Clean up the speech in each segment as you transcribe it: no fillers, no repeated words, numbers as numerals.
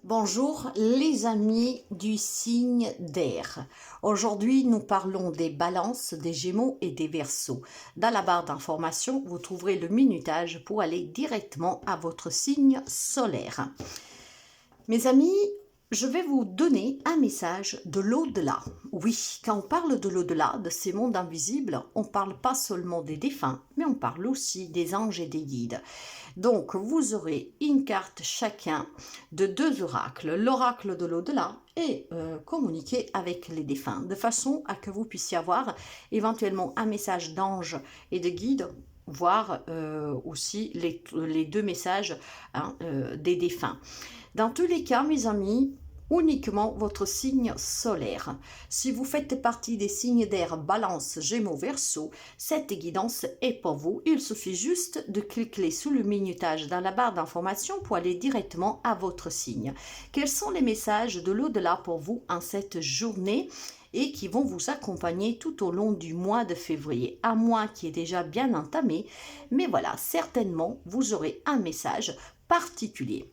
Bonjour les amis du signe d'air. Aujourd'hui, nous parlons des balances, des gémeaux et des verseaux. Dans la barre d'information, vous trouverez le minutage pour aller directement à votre signe solaire. Mes amis, je vais vous donner un message de l'au-delà. Oui, quand on parle de l'au-delà, de ces mondes invisibles, on ne parle pas seulement des défunts, mais on parle aussi des anges et des guides. Donc, vous aurez une carte chacun de deux oracles. L'oracle de l'au-delà et communiquer avec les défunts, de façon à que vous puissiez avoir éventuellement un message d'ange et de guide, voire aussi les deux messages des défunts. Dans tous les cas, mes amis, uniquement votre signe solaire. Si vous faites partie des signes d'air Balance, Gémeaux, Verseau, cette guidance est pour vous. Il suffit juste de cliquer sous le minutage dans la barre d'information pour aller directement à votre signe. Quels sont les messages de l'au-delà pour vous en cette journée et qui vont vous accompagner tout au long du mois de février, un mois qui est déjà bien entamé, mais voilà, certainement vous aurez un message particulier.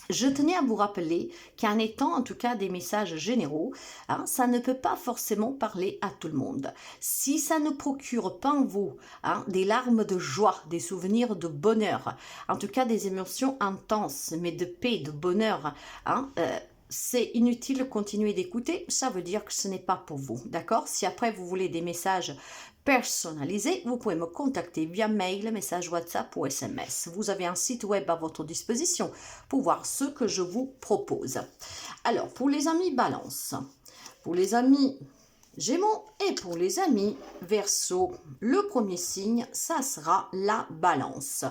Je tenais à vous rappeler qu'en étant en tout cas des messages généraux, ça ne peut pas forcément parler à tout le monde. Si ça ne procure pas en vous des larmes de joie, des souvenirs de bonheur, en tout cas des émotions intenses, mais de paix, de bonheur, c'est inutile de continuer d'écouter, ça veut dire que ce n'est pas pour vous, d'accord? Si après vous voulez des messages personnalisés, vous pouvez me contacter via mail, message WhatsApp ou SMS. Vous avez un site web à votre disposition pour voir ce que je vous propose. Alors, pour les amis Balance, pour les amis Gémeaux et pour les amis Verseau, le premier signe, ça sera la Balance.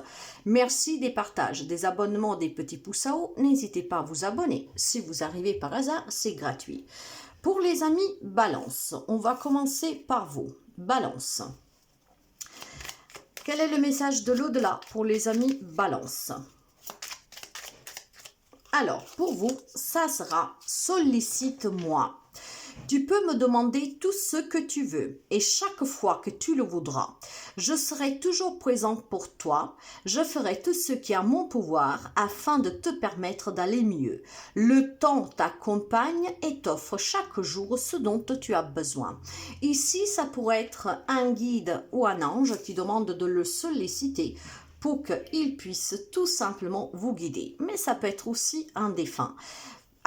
Merci des partages, des abonnements, des petits pouces à haut. N'hésitez pas à vous abonner. Si vous arrivez par hasard, c'est gratuit. Pour les amis Balance, on va commencer par vous. Balance. Quel est le message de l'au-delà pour les amis Balance? Alors, pour vous, ça sera « Sollicite-moi ». Tu peux me demander tout ce que tu veux et chaque fois que tu le voudras, je serai toujours présente pour toi. Je ferai tout ce qui est à mon pouvoir afin de te permettre d'aller mieux. Le temps t'accompagne et t'offre chaque jour ce dont tu as besoin. Ici, ça pourrait être un guide ou un ange qui demande de le solliciter pour qu'il puisse tout simplement vous guider. Mais ça peut être aussi un défunt.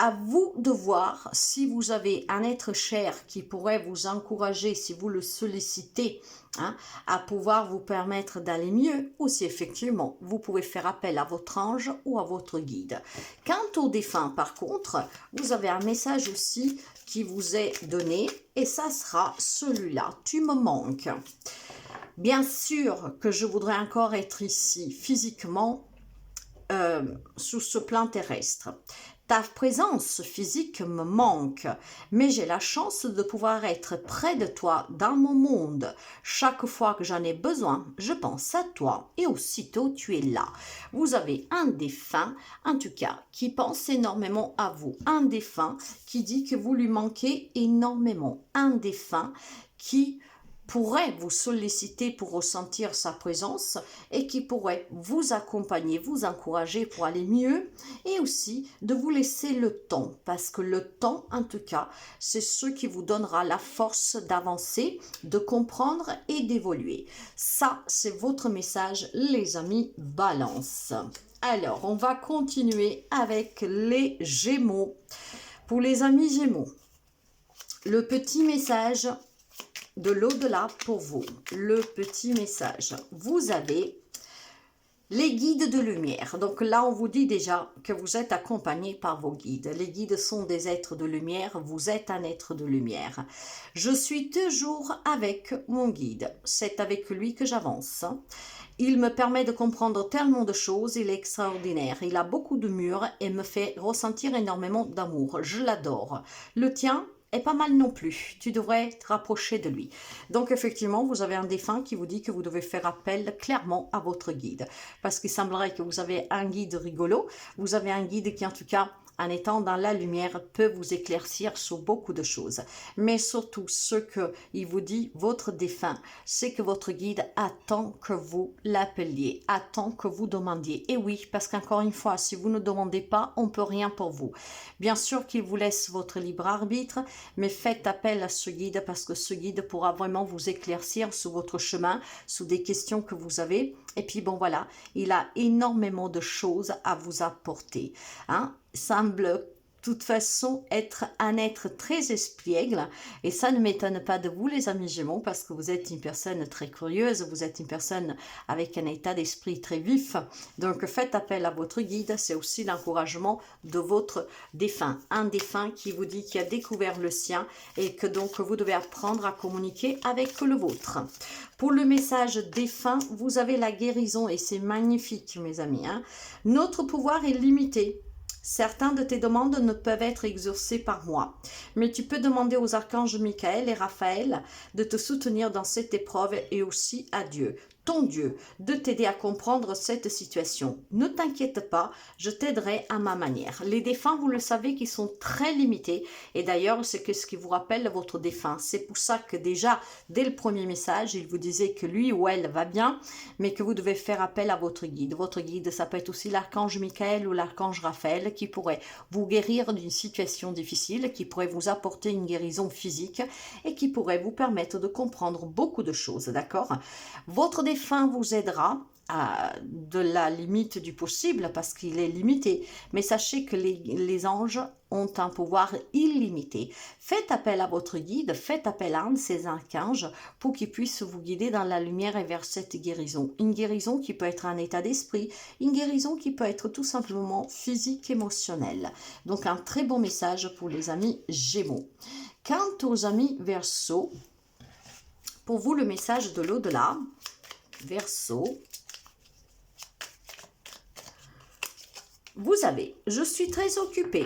À vous de voir si vous avez un être cher qui pourrait vous encourager, si vous le sollicitez, à pouvoir vous permettre d'aller mieux, ou si effectivement vous pouvez faire appel à votre ange ou à votre guide. Quant au défunt, par contre, vous avez un message aussi qui vous est donné, et ça sera celui-là. Tu me manques. Bien sûr que je voudrais encore être ici physiquement sur ce plan terrestre. Ta présence physique me manque, mais j'ai la chance de pouvoir être près de toi dans mon monde. Chaque fois que j'en ai besoin, je pense à toi et aussitôt tu es là. Vous avez un défunt, en tout cas, qui pense énormément à vous. Un défunt qui dit que vous lui manquez énormément. Un défunt qui pourrait vous solliciter pour ressentir sa présence et qui pourrait vous accompagner, vous encourager pour aller mieux et aussi de vous laisser le temps parce que le temps, en tout cas, c'est ce qui vous donnera la force d'avancer, de comprendre et d'évoluer. Ça, c'est votre message, les amis Balance. Alors, on va continuer avec les Gémeaux. Pour les amis Gémeaux, le petit message de l'au-delà pour vous, le petit message. Vous avez les guides de lumière. Donc là, on vous dit déjà que vous êtes accompagné par vos guides. Les guides sont des êtres de lumière. Vous êtes un être de lumière. Je suis toujours avec mon guide. C'est avec lui que j'avance. Il me permet de comprendre tellement de choses. Il est extraordinaire. Il a beaucoup d'humour et me fait ressentir énormément d'amour. Je l'adore. Le tien est pas mal non plus, tu devrais te rapprocher de lui. Donc effectivement, vous avez un défunt qui vous dit que vous devez faire appel clairement à votre guide. Parce qu'il semblerait que vous avez un guide rigolo, vous avez un guide qui en tout cas en étant dans la lumière, peut vous éclaircir sur beaucoup de choses. Mais surtout, ce qu'il vous dit, votre défunt, c'est que votre guide attend que vous l'appeliez, attend que vous demandiez. Et oui, parce qu'encore une fois, si vous ne demandez pas, on ne peut rien pour vous. Bien sûr qu'il vous laisse votre libre arbitre, mais faites appel à ce guide parce que ce guide pourra vraiment vous éclaircir sur votre chemin, sur des questions que vous avez. Et puis bon voilà, il a énormément de choses à vous apporter. Hein? Semble de toute façon être un être très espiègle et ça ne m'étonne pas de vous les amis Gémeaux parce que vous êtes une personne très curieuse, vous êtes une personne avec un état d'esprit très vif, donc faites appel à votre guide, c'est aussi l'encouragement de votre défunt, un défunt qui vous dit qu'il a découvert le sien et que donc vous devez apprendre à communiquer avec le vôtre. Pour le message défunt, vous avez la guérison et c'est magnifique mes amis, hein. Notre pouvoir est limité. Certains de tes demandes ne peuvent être exaucées par moi, mais tu peux demander aux archanges Michael et Raphaël de te soutenir dans cette épreuve et aussi à Dieu, ton Dieu, de t'aider à comprendre cette situation. Ne t'inquiète pas, je t'aiderai à ma manière. Les défunts, vous le savez, qui sont très limités et d'ailleurs, c'est ce qui vous rappelle votre défunt. C'est pour ça que déjà, dès le premier message, il vous disait que lui ou elle va bien, mais que vous devez faire appel à votre guide. Votre guide, ça peut être aussi l'archange Michael ou l'archange Raphaël qui pourrait vous guérir d'une situation difficile, qui pourrait vous apporter une guérison physique et qui pourrait vous permettre de comprendre beaucoup de choses, d'accord? Votre défunt vous aidera de la limite du possible parce qu'il est limité, mais sachez que les anges ont un pouvoir illimité. Faites appel à votre guide, faites appel à un de ces archanges pour qu'il puisse vous guider dans la lumière et vers cette guérison. Une guérison qui peut être un état d'esprit, une guérison qui peut être tout simplement physique, émotionnelle. Donc un très bon message pour les amis Gémeaux. Quant aux amis Verseau, pour vous le message de l'au-delà, Verseau, vous avez, je suis très occupée.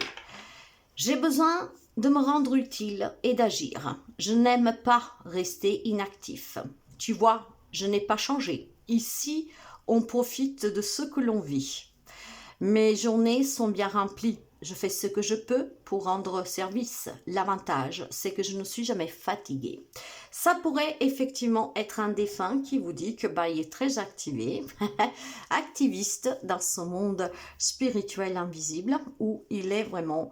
J'ai besoin de me rendre utile et d'agir. Je n'aime pas rester inactif. Tu vois, je n'ai pas changé. Ici, on profite de ce que l'on vit. Mes journées sont bien remplies. Je fais ce que je peux pour rendre service. L'avantage, c'est que je ne suis jamais fatiguée. Ça pourrait effectivement être un défunt qui vous dit que il est très activé, activiste dans ce monde spirituel invisible où il est vraiment,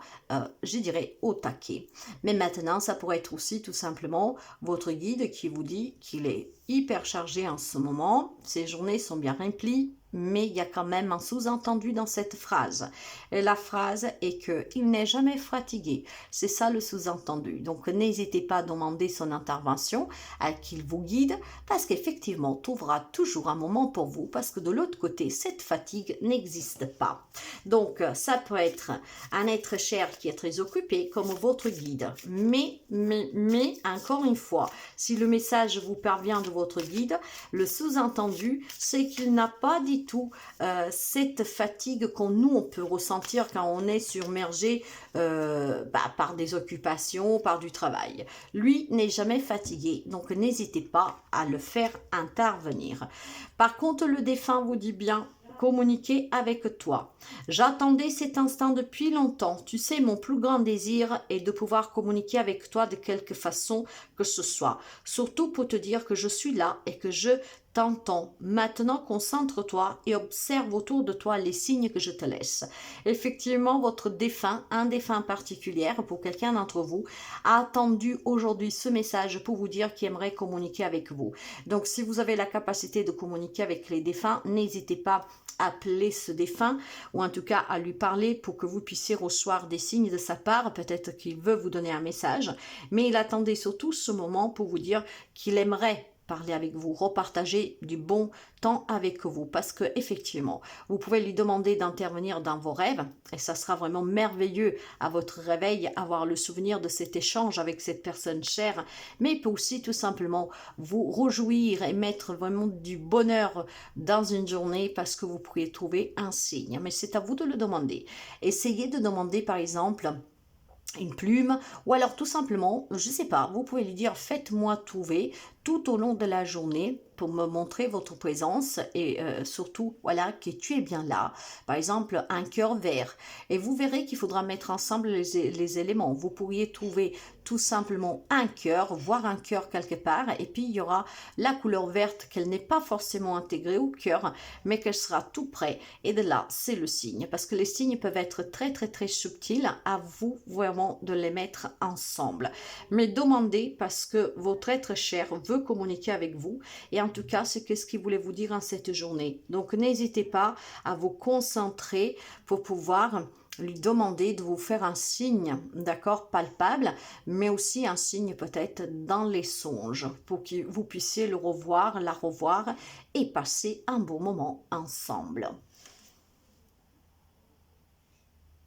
je dirais, au taquet. Mais maintenant, ça pourrait être aussi tout simplement votre guide qui vous dit qu'il est hyper chargé en ce moment. Ses journées sont bien remplies. Mais il y a quand même un sous-entendu dans cette phrase. Et la phrase est qu'il n'est jamais fatigué. C'est ça le sous-entendu. Donc n'hésitez pas à demander son intervention, à qu'il vous guide, parce qu'effectivement, on trouvera toujours un moment pour vous, parce que de l'autre côté, cette fatigue n'existe pas. Donc ça peut être un être cher qui est très occupé, comme votre guide. Mais, encore une fois, si le message vous parvient de votre guide, le sous-entendu, c'est qu'il n'a pas dit tout cette fatigue on peut ressentir quand on est submergé par des occupations, par du travail. Lui n'est jamais fatigué, donc n'hésitez pas à le faire intervenir. Par contre, le défunt vous dit bien communiquer avec toi. J'attendais cet instant depuis longtemps. Tu sais, mon plus grand désir est de pouvoir communiquer avec toi de quelque façon que ce soit. Surtout pour te dire que je suis là et que je t'entends. Maintenant, concentre-toi et observe autour de toi les signes que je te laisse. Effectivement, votre défunt, un défunt particulier pour quelqu'un d'entre vous, a attendu aujourd'hui ce message pour vous dire qu'il aimerait communiquer avec vous. Donc, si vous avez la capacité de communiquer avec les défunts, n'hésitez pas à appeler ce défunt ou en tout cas à lui parler pour que vous puissiez recevoir des signes de sa part. Peut-être qu'il veut vous donner un message, mais il attendait surtout ce moment pour vous dire qu'il aimerait parler avec vous, repartager du bon temps avec vous, parce que effectivement, vous pouvez lui demander d'intervenir dans vos rêves, et ça sera vraiment merveilleux à votre réveil, avoir le souvenir de cet échange avec cette personne chère, mais il peut aussi tout simplement vous réjouir et mettre vraiment du bonheur dans une journée, parce que vous pourriez trouver un signe, mais c'est à vous de le demander. Essayez de demander par exemple une plume, ou alors tout simplement, je sais pas, vous pouvez lui dire faites-moi trouver tout au long de la journée pour me montrer votre présence et surtout, voilà, que tu es bien là. Par exemple, un cœur vert. Et vous verrez qu'il faudra mettre ensemble les éléments. Vous pourriez trouver tout simplement un cœur, voire un cœur quelque part, et puis il y aura la couleur verte qu'elle n'est pas forcément intégrée au cœur, mais qu'elle sera tout près. Et de là, c'est le signe, parce que les signes peuvent être très très très subtils, à vous vraiment de les mettre ensemble. Mais demandez parce que votre être cher veut communiquer avec vous, et en tout cas, c'est ce qu'il voulait vous dire en cette journée. Donc n'hésitez pas à vous concentrer pour pouvoir lui demander de vous faire un signe, d'accord, palpable, mais aussi un signe peut-être dans les songes, pour que vous puissiez le revoir, la revoir et passer un bon moment ensemble.